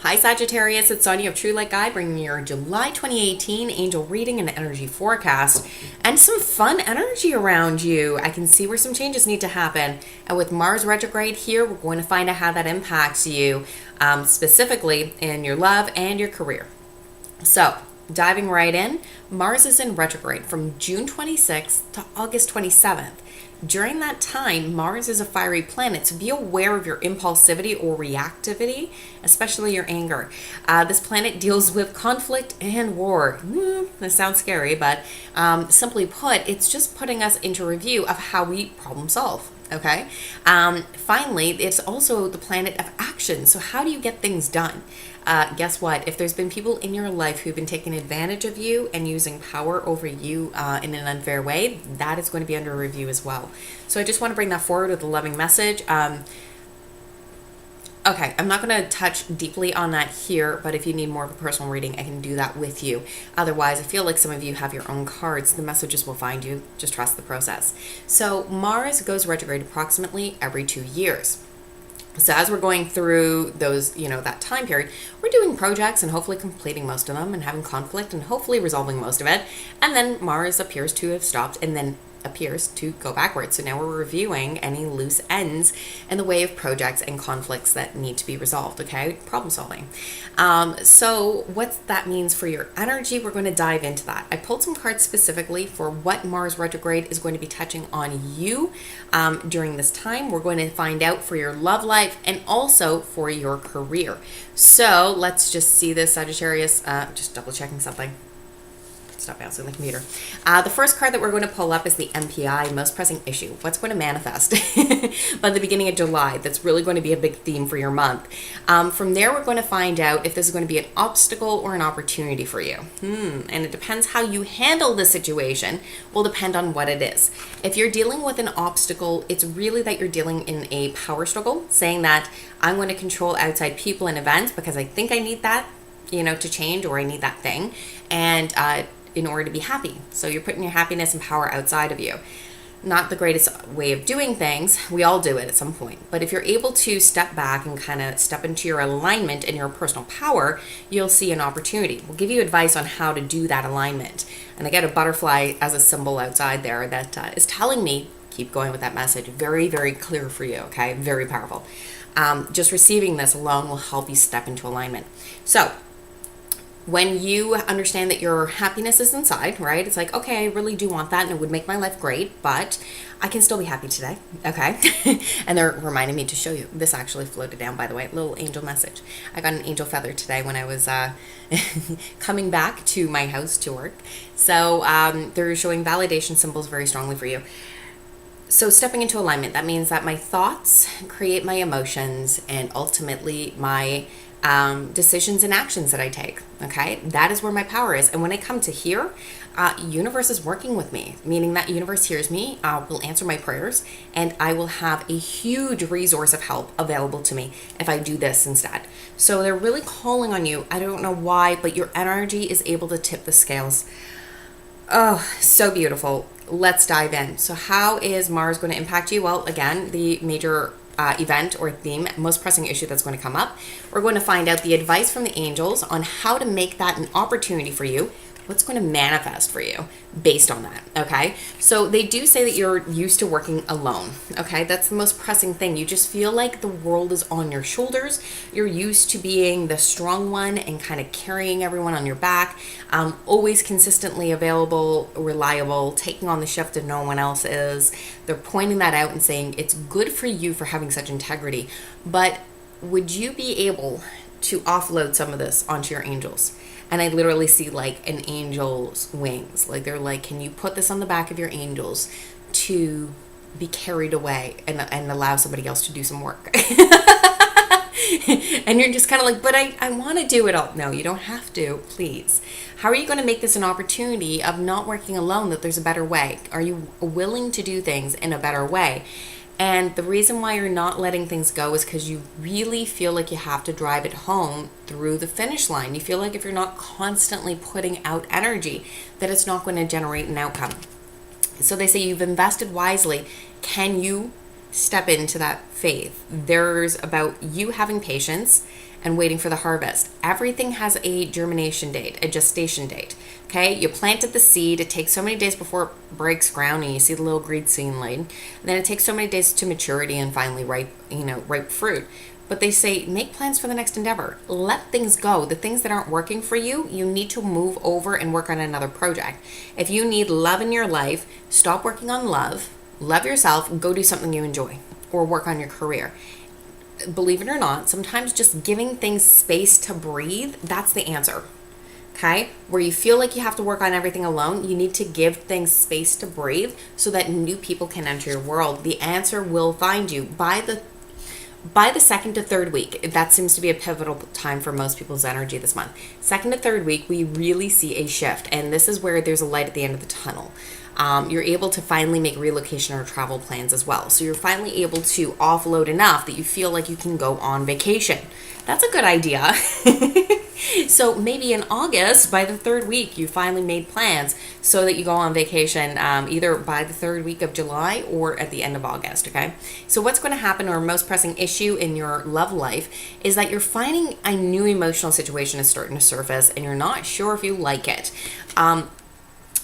Hi Sagittarius, it's Sonia of True Light Guide bringing you your July 2018 angel reading and energy forecast and some fun energy around you. I can see where some changes need to happen. And with Mars retrograde here, we're going to find out how that impacts you, specifically in your love and your career. So, diving right in, Mars is in retrograde from June 26th to August 27th. During that time, Mars is a fiery planet, so be aware of your impulsivity or reactivity, especially your anger. This planet deals with conflict and war. This sounds scary, but simply put, it's just putting us into review of how we problem solve. Okay. Finally, it's also the planet of action. So how do you get things done? Guess what? If there's been people in your life who've been taking advantage of you and using power over you in an unfair way, that is going to be under review as well. So I just want to bring that forward with a loving message. Okay, I'm not going to touch deeply on that here, but if you need more of a personal reading, I can do that with you. Otherwise, I feel like some of you have your own cards. The messages will find you. Just trust the process. So Mars goes retrograde approximately every 2 years. So as we're going through those, that time period, we're doing projects and hopefully completing most of them and having conflict and hopefully resolving most of it. And then Mars appears to have stopped and then appears to go backwards. So now we're reviewing any loose ends in the way of projects and conflicts that need to be resolved, okay? Problem solving. So what that means for your energy, we're going to dive into that. I pulled some cards specifically for what Mars retrograde is going to be touching on you during this time. We're going to find out for your love life and also for your career. So let's just see this, Sagittarius. Just double checking something. Stop bouncing the computer. The first card that we're going to pull up is the MPI, most pressing issue. What's going to manifest by the beginning of July? That's really going to be a big theme for your month. From there, we're going to find out if this is going to be an obstacle or an opportunity for you. And it depends how you handle the situation will depend on what it is. If you're dealing with an obstacle, it's really that you're dealing in a power struggle, saying that I'm going to control outside people and events because I think I need that, to change, or I need that thing. And in order to be happy. So you're putting your happiness and power outside of you. Not the greatest way of doing things. We all do it at some point. But if you're able to step back and kind of step into your alignment and your personal power, you'll see an opportunity. We'll give you advice on how to do that alignment. And I get a butterfly as a symbol outside there that is telling me, keep going with that message. Very, very clear for you, okay? Very powerful. Just receiving this alone will help you step into alignment. So, when you understand that your happiness is inside, right? It's like, okay, I really do want that and it would make my life great, but I can still be happy today, okay? And they're reminding me to show you. This actually floated down, by the way, little angel message. I got an angel feather today when I was coming back to my house to work. So they're showing validation symbols very strongly for you. So stepping into alignment, that means that my thoughts create my emotions and ultimately my decisions and actions that I take. Okay, that is where my power is. And when I come to here, universe is working with me, meaning that universe hears me, will answer my prayers, and I will have a huge resource of help available to me if I do this instead. So they're really calling on you. I don't know why, but your energy is able to tip the scales. Oh, so beautiful. Let's dive in. So how is Mars going to impact you? Well, again, the major event or theme, most pressing issue that's going to come up. We're going to find out the advice from the angels on how to make that an opportunity for you. What's going to manifest for you based on that, okay? So they do say that you're used to working alone, okay? That's the most pressing thing. You just feel like the world is on your shoulders. You're used to being the strong one and kind of carrying everyone on your back, always consistently available, reliable, taking on the shift that no one else is. They're pointing that out and saying it's good for you for having such integrity, but would you be able to offload some of this onto your angels? And I literally see like an angel's wings. Like they're like, can you put this on the back of your angels to be carried away and allow somebody else to do some work? And you're just kind of like, but I want to do it all. No, you don't have to, please. How are you going to make this an opportunity of not working alone, that there's a better way? Are you willing to do things in a better way? And the reason why you're not letting things go is because you really feel like you have to drive it home through the finish line. You feel like if you're not constantly putting out energy, that it's not going to generate an outcome. So they say you've invested wisely. Can you step into that faith? There's about you having patience and waiting for the harvest. Everything has a germination date, a gestation date. Okay, you planted the seed. It takes so many days before it breaks ground and you see the little green seedling. Then it takes so many days to maturity and finally ripe fruit. But they say, make plans for the next endeavor. Let things go. The things that aren't working for you, you need to move over and work on another project. If you need love in your life, stop working on love. Love yourself. Go do something you enjoy or work on your career. Believe it or not, sometimes just giving things space to breathe, that's the answer. Okay? Where you feel like you have to work on everything alone, you need to give things space to breathe so that new people can enter your world. The answer will find you by the second to third week. That seems to be a pivotal time for most people's energy this month. Second to third week, we really see a shift, and this is where there's a light at the end of the tunnel. You're able to finally make relocation or travel plans as well. So you're finally able to offload enough that you feel like you can go on vacation. That's a good idea. So maybe in August, by the third week, you finally made plans so that you go on vacation either by the third week of July or at the end of August, okay? So what's going to happen, or most pressing issue in your love life, is that you're finding a new emotional situation is starting to surface and you're not sure if you like it.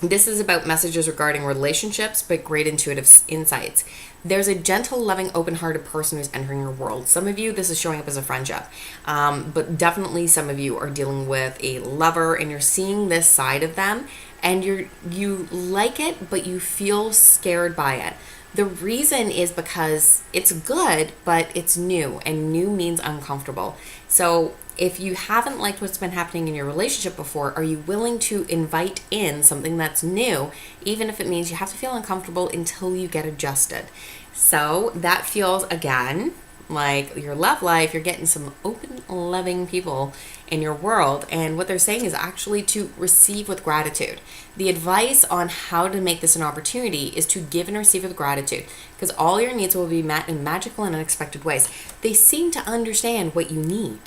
This is about messages regarding relationships, but great intuitive insights. There's a gentle, loving, open-hearted person who's entering your world. Some of you, this is showing up as a friendship, but definitely some of you are dealing with a lover, and you're seeing this side of them, and you like it, but you feel scared by it. The reason is because it's good, but it's new, and new means uncomfortable. So if you haven't liked what's been happening in your relationship before, are you willing to invite in something that's new, even if it means you have to feel uncomfortable until you get adjusted? So that feels, again, like your love life. You're getting some open, loving people in your world, and what they're saying is actually to receive with gratitude. The advice on how to make this an opportunity is to give and receive with gratitude, because all your needs will be met in magical and unexpected ways. They seem to understand what you need.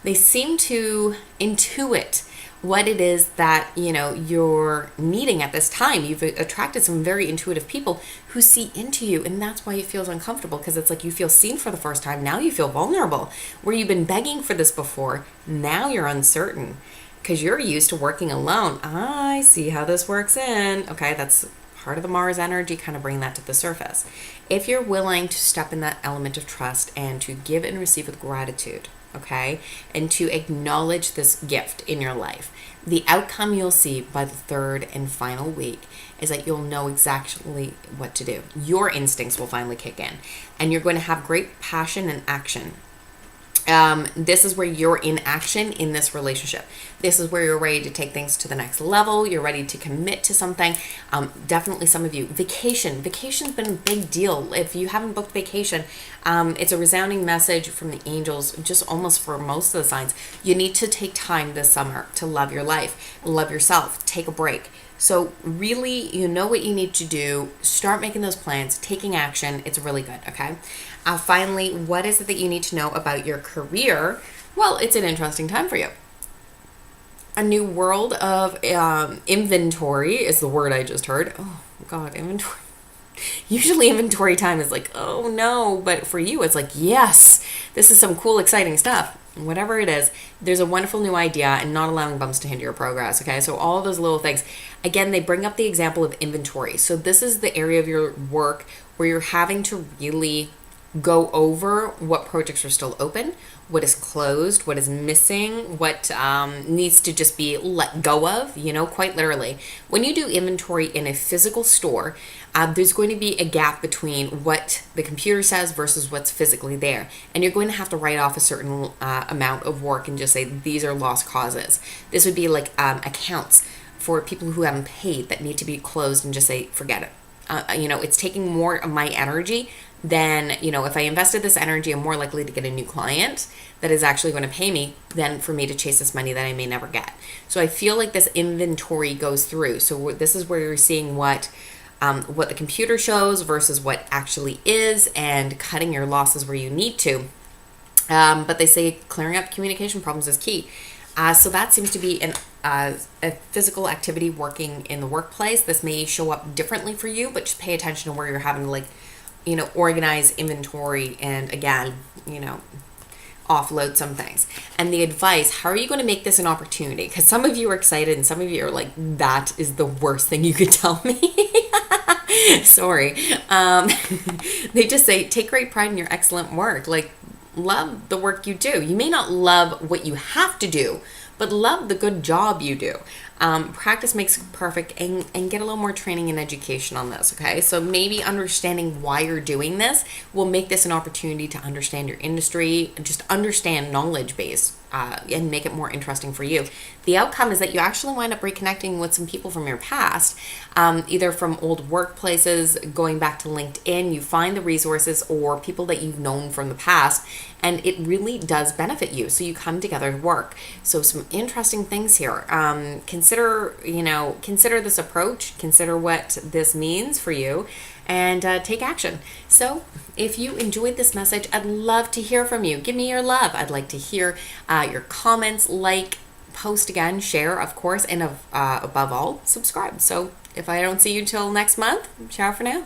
They seem to intuit what it is that, you're needing at this time. You've attracted some very intuitive people who see into you, and that's why it feels uncomfortable, because it's like you feel seen for the first time. Now you feel vulnerable. Where you've been begging for this before, now you're uncertain because you're used to working alone. I see how this works in. Okay, that's part of the Mars energy, kind of bring that to the surface. If you're willing to step in that element of trust and to give and receive with gratitude, okay, and to acknowledge this gift in your life, the outcome you'll see by the third and final week is that you'll know exactly what to do. Your instincts will finally kick in, and you're going to have great passion and action. This is where you're in action in this relationship. This is where you're ready to take things to the next level. You're ready to commit to something. Definitely some of you. Vacation's been a big deal. If you haven't booked vacation, it's a resounding message from the angels, just almost for most of the signs. You need to take time this summer to love your life, love yourself, take a break. So really, you know what you need to do. Start making those plans, taking action. It's really good, okay? Finally, what is it that you need to know about your career? Well, it's an interesting time for you. A new world of inventory is the word I just heard. Oh, God, inventory. Usually inventory time is like, oh no, but for you, it's like, yes, this is some cool, exciting stuff. Whatever it is, there's a wonderful new idea, and not allowing bumps to hinder your progress, okay? So all those little things. Again, they bring up the example of inventory. So this is the area of your work where you're having to really go over what projects are still open, what is closed, what is missing, what needs to just be let go of, quite literally. When you do inventory in a physical store, there's going to be a gap between what the computer says versus what's physically there. And you're going to have to write off a certain amount of work and just say, these are lost causes. This would be like accounts for people who haven't paid that need to be closed, and just say, forget it. It's taking more of my energy than, if I invested this energy, I'm more likely to get a new client that is actually going to pay me than for me to chase this money that I may never get. So I feel like this inventory goes through. So this is where you're seeing what the computer shows versus what actually is, and cutting your losses where you need to. But they say clearing up communication problems is key. So that seems to be a physical activity working in the workplace. This may show up differently for you, but just pay attention to where you're having to organize inventory. And again, offload some things. And the advice, how are you going to make this an opportunity? Because some of you are excited and some of you are like, that is the worst thing you could tell me. Sorry. They just say, take great pride in your excellent work. Like, love the work you do. You may not love what you have to do, but love the good job you do. Practice makes perfect, and get a little more training and education on this, okay? So maybe understanding why you're doing this will make this an opportunity to understand your industry, just understand knowledge base, and make it more interesting for you. The outcome is that you actually wind up reconnecting with some people from your past, either from old workplaces, going back to LinkedIn, you find the resources or people that you've known from the past, and it really does benefit you. So you come together to work. So some interesting things here. Consider this approach, consider what this means for you, and take action. So if you enjoyed this message, I'd love to hear from you. Give me your love. I'd like to hear your comments, post again, share, of course, and above all, subscribe. So if I don't see you till next month, ciao for now.